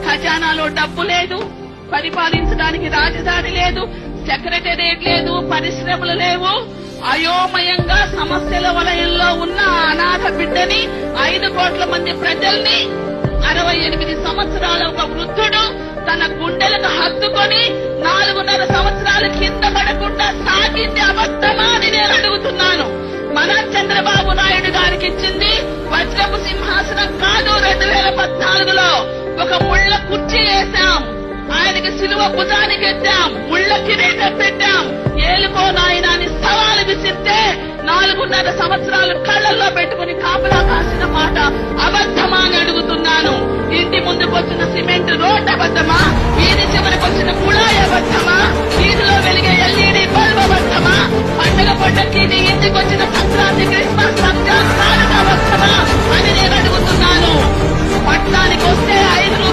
ఖజానాలో డబ్బు లేదు, పరిపాలించడానికి రాజధాని లేదు, సెక్రటేరియట్ లేదు, పరిశ్రమలు లేవు. అయోమయంగా సమస్యల వలయంలో ఉన్న అనాథ బిడ్డని 5 కోట్ల మంది ప్రజల్ని 68 సంవత్సరాల ఒక వృద్ధుడు తన గుండెలకు హత్తుకొని 4.5 సంవత్సరాలు కింద పడకుండా సాగింది అబద్ధమా అని నేను అడుగుతున్నాను. మన చంద్రబాబు నాయుడు గారికి ఇచ్చింది వజ్రపు సింహాసనం కాదు. 2014లో ఒక ముళ్ళ కుర్చీ వేశాం, ఆయనకి సిలువ భుజానికి ఎత్తాం, ముళ్ళ కిరీటం పెట్టాం. ఏలుకో నాయన అని సవాలు విసిరితే 4.5 సంవత్సరాలు కళ్ళల్లో పెట్టుకుని కాపలా కాసిన మాట అబద్ధమా అని అడుగుతున్నాను. ఇంటి ముందుకు వచ్చిన సిమెంట్ రోడ్ అబద్ధమా? వీధి చివరికి వచ్చిన కుళాయి అబద్ధమా? వీధిలో వెలిగే ఎల్ఈడి బల్బ్ అబద్ధమా? పండుగ పొట్టకి నీ ఇంటికి వచ్చిన సంక్రాంతి, క్రిస్మస్, రంజాన్ కానుక అబద్ధమా అని నేను అడుగుతున్నాను. పట్టణానికి వస్తే 5